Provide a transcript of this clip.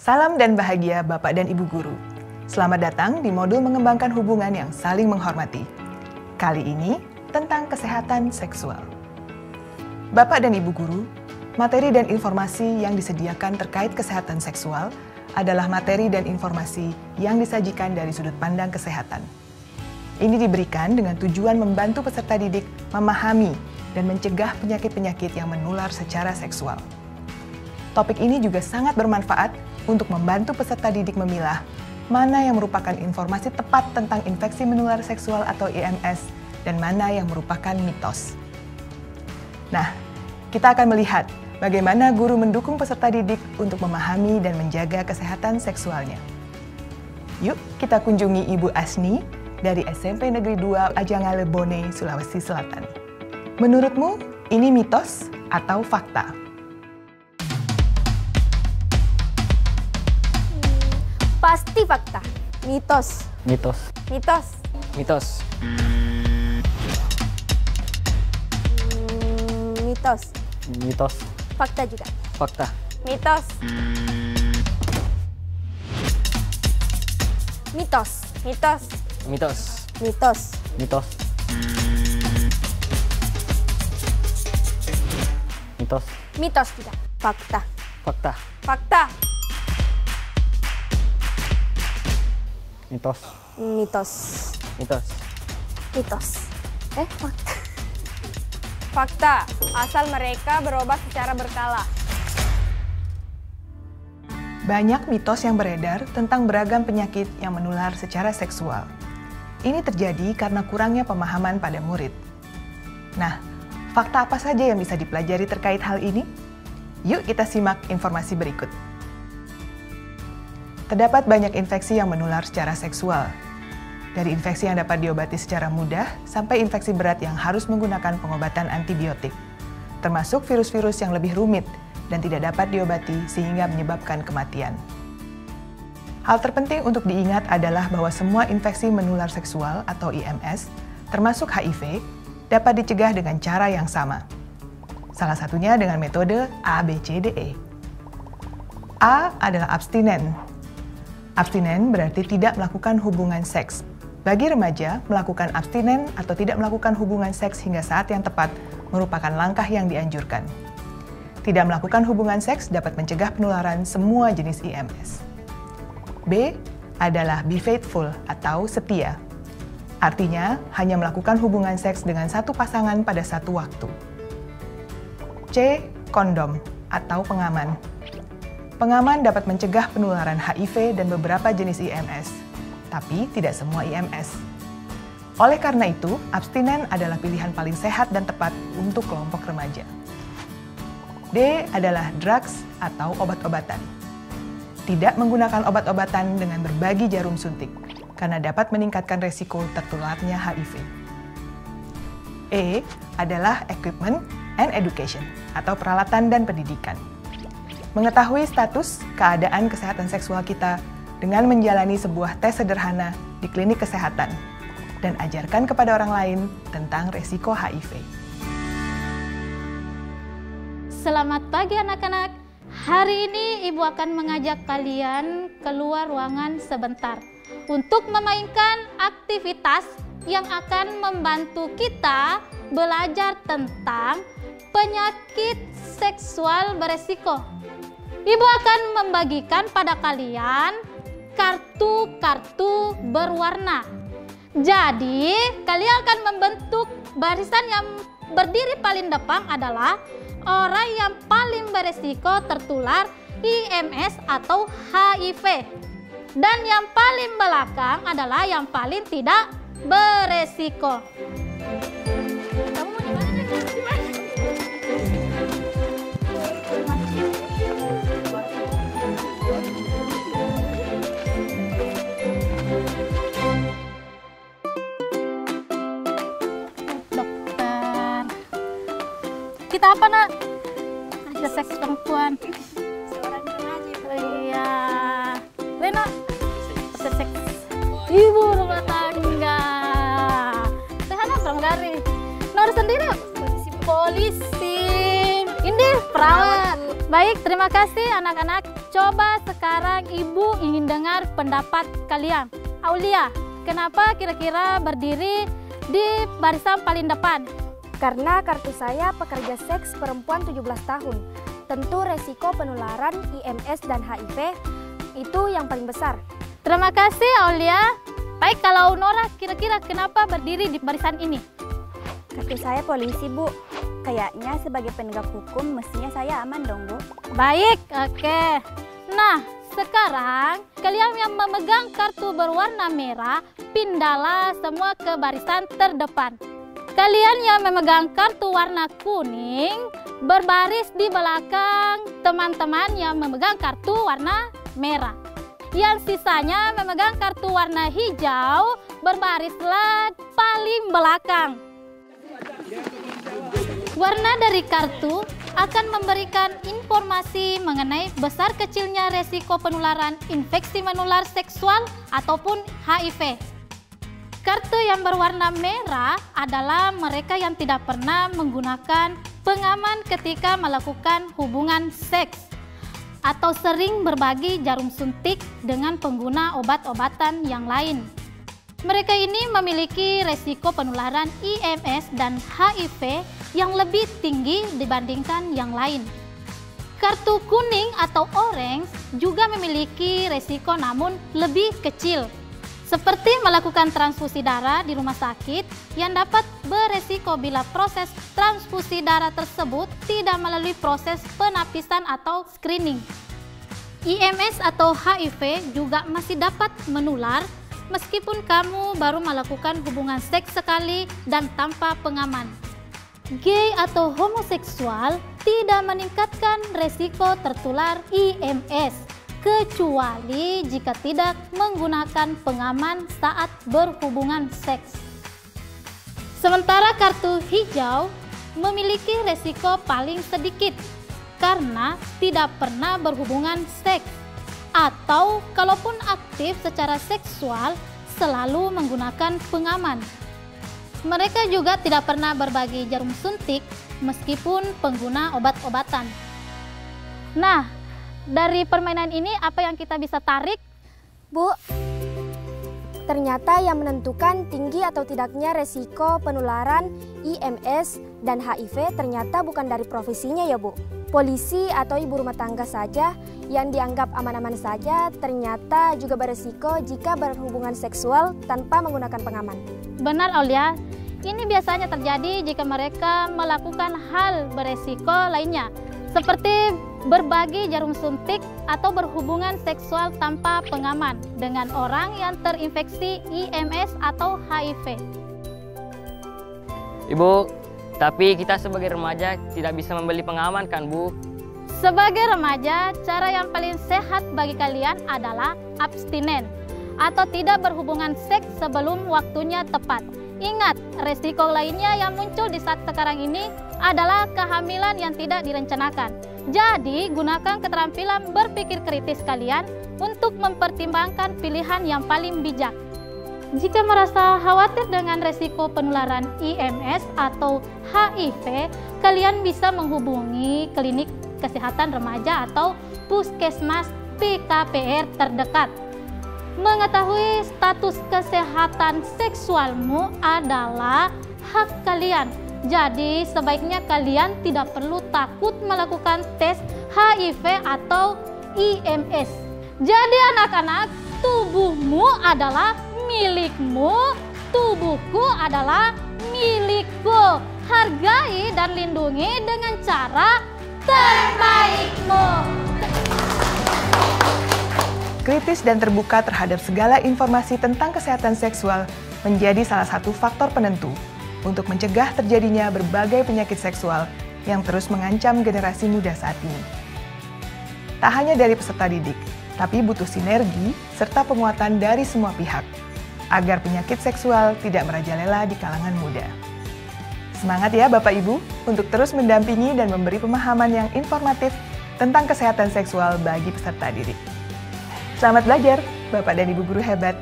Salam dan bahagia Bapak dan Ibu Guru. Selamat datang di modul mengembangkan hubungan yang saling menghormati. Kali ini tentang kesehatan seksual. Bapak dan Ibu Guru, materi dan informasi yang disediakan terkait kesehatan seksual adalah materi dan informasi yang disajikan dari sudut pandang kesehatan. Ini diberikan dengan tujuan membantu peserta didik memahami dan mencegah penyakit-penyakit yang menular secara seksual. Topik ini juga sangat bermanfaat untuk membantu peserta didik memilah mana yang merupakan informasi tepat tentang infeksi menular seksual atau IMS dan mana yang merupakan mitos. Nah, kita akan melihat bagaimana guru mendukung peserta didik untuk memahami dan menjaga kesehatan seksualnya. Yuk, kita kunjungi Ibu Asni dari SMP Negeri 2 Ajangale Bone, Sulawesi Selatan. Menurutmu, ini mitos atau fakta? Pasti fakta. Mitos. Mitos. Mitos. Mitos. Mitos. Mitos. Fakta juga. Fakta. Mitos. Mitos. Mitos. Mitos. Mitos. Mitos. Mitos. Mitos juga. Fakta. Fakta. Fakta. Mitos. Mitos. Mitos. Mitos. Fakta. Fakta. Asal mereka berubah secara berkala. Banyak mitos yang beredar tentang beragam penyakit yang menular secara seksual. Ini terjadi karena kurangnya pemahaman pada murid. Nah, fakta apa saja yang bisa dipelajari terkait hal ini? Yuk kita simak informasi berikut. Terdapat banyak infeksi yang menular secara seksual. Dari infeksi yang dapat diobati secara mudah sampai infeksi berat yang harus menggunakan pengobatan antibiotik, termasuk virus-virus yang lebih rumit dan tidak dapat diobati sehingga menyebabkan kematian. Hal terpenting untuk diingat adalah bahwa semua infeksi menular seksual atau IMS, termasuk HIV, dapat dicegah dengan cara yang sama. Salah satunya dengan metode ABCDE. A adalah abstinen. Abstinen berarti tidak melakukan hubungan seks. Bagi remaja, melakukan abstinen atau tidak melakukan hubungan seks hingga saat yang tepat merupakan langkah yang dianjurkan. Tidak melakukan hubungan seks dapat mencegah penularan semua jenis IMS. B adalah be faithful atau setia. Artinya, hanya melakukan hubungan seks dengan satu pasangan pada satu waktu. C. Kondom atau pengaman. Pengaman dapat mencegah penularan HIV dan beberapa jenis IMS, tapi tidak semua IMS. Oleh karena itu, abstinen adalah pilihan paling sehat dan tepat untuk kelompok remaja. D adalah drugs atau obat-obatan. Tidak menggunakan obat-obatan dengan berbagi jarum suntik, karena dapat meningkatkan resiko tertularnya HIV. E adalah equipment and education atau peralatan dan pendidikan. Mengetahui status keadaan kesehatan seksual kita dengan menjalani sebuah tes sederhana di klinik kesehatan dan ajarkan kepada orang lain tentang resiko HIV. Selamat pagi anak-anak. Hari ini Ibu akan mengajak kalian keluar ruangan sebentar untuk memainkan aktivitas yang akan membantu kita belajar tentang penyakit seksual beresiko. Ibu akan membagikan pada kalian kartu-kartu berwarna. Jadi, kalian akan membentuk barisan yang berdiri paling depan adalah orang yang paling beresiko tertular IMS atau HIV. Dan yang paling belakang adalah yang paling tidak beresiko. Kamu mau di mana? Kita apa nak? Ada seks perempuan. Seorang remaja. Iya. Lena, ada seks ibu rumah tangga. Sehat pramugari. Nomor sendiri polisi. Ini perawat. Baik, terima kasih anak-anak. Coba sekarang Ibu ingin dengar pendapat kalian. Aulia, kenapa kira-kira berdiri di barisan paling depan? Karena kartu saya pekerja seks perempuan 17 tahun. Tentu resiko penularan IMS dan HIV itu yang paling besar. Terima kasih Aulia. Baik, kalau Nora kira-kira kenapa berdiri di barisan ini? Kartu saya polisi, Bu. Kayaknya sebagai penegak hukum mestinya saya aman dong, Bu. Baik, oke. Nah, sekarang kalian yang memegang kartu berwarna merah, pindahlah semua ke barisan terdepan. Kalian yang memegang kartu warna kuning, berbaris di belakang teman-teman yang memegang kartu warna merah. Yang sisanya memegang kartu warna hijau, berbarislah paling belakang. Warna dari kartu akan memberikan informasi mengenai besar kecilnya resiko penularan infeksi menular seksual ataupun HIV. Kartu yang berwarna merah adalah mereka yang tidak pernah menggunakan pengaman ketika melakukan hubungan seks atau sering berbagi jarum suntik dengan pengguna obat-obatan yang lain. Mereka ini memiliki resiko penularan IMS dan HIV yang lebih tinggi dibandingkan yang lain. Kartu kuning atau orange juga memiliki resiko namun lebih kecil, seperti melakukan transfusi darah di rumah sakit yang dapat beresiko bila proses transfusi darah tersebut tidak melalui proses penapisan atau screening. IMS atau HIV juga masih dapat menular meskipun kamu baru melakukan hubungan seks sekali dan tanpa pengaman. Gay atau homoseksual tidak meningkatkan resiko tertular IMS kecuali jika tidak menggunakan pengaman saat berhubungan seks. Sementara kartu hijau memiliki resiko paling sedikit karena tidak pernah berhubungan seks atau kalaupun aktif secara seksual selalu menggunakan pengaman. Mereka juga tidak pernah berbagi jarum suntik meskipun pengguna obat-obatan. Nah, dari permainan ini apa yang kita bisa tarik? Bu, ternyata yang menentukan tinggi atau tidaknya resiko penularan IMS dan HIV ternyata bukan dari profesinya ya, Bu. Polisi atau ibu rumah tangga saja yang dianggap aman-aman saja ternyata juga beresiko jika berhubungan seksual tanpa menggunakan pengaman. Benar, Aulia. Ini biasanya terjadi jika mereka melakukan hal beresiko lainnya, seperti berbagi jarum suntik atau berhubungan seksual tanpa pengaman dengan orang yang terinfeksi IMS atau HIV. Ibu, tapi kita sebagai remaja tidak bisa membeli pengaman kan, Bu? Sebagai remaja, cara yang paling sehat bagi kalian adalah abstinen atau tidak berhubungan seks sebelum waktunya tepat. Ingat, resiko lainnya yang muncul di saat sekarang ini adalah kehamilan yang tidak direncanakan. Jadi, gunakan keterampilan berpikir kritis kalian untuk mempertimbangkan pilihan yang paling bijak. Jika merasa khawatir dengan resiko penularan IMS atau HIV, kalian bisa menghubungi klinik kesehatan remaja atau puskesmas PKPR terdekat. Mengetahui status kesehatan seksualmu adalah hak kalian. Jadi sebaiknya kalian tidak perlu takut melakukan tes HIV atau IMS. Jadi anak-anak, tubuhmu adalah milikmu, tubuhku adalah milikku. Hargai dan lindungi dengan cara terbaikmu. Kritis dan terbuka terhadap segala informasi tentang kesehatan seksual menjadi salah satu faktor penentu untuk mencegah terjadinya berbagai penyakit seksual yang terus mengancam generasi muda saat ini. Tak hanya dari peserta didik, tapi butuh sinergi serta penguatan dari semua pihak agar penyakit seksual tidak merajalela di kalangan muda. Semangat ya Bapak Ibu untuk terus mendampingi dan memberi pemahaman yang informatif tentang kesehatan seksual bagi peserta didik. Selamat belajar, Bapak dan Ibu guru hebat.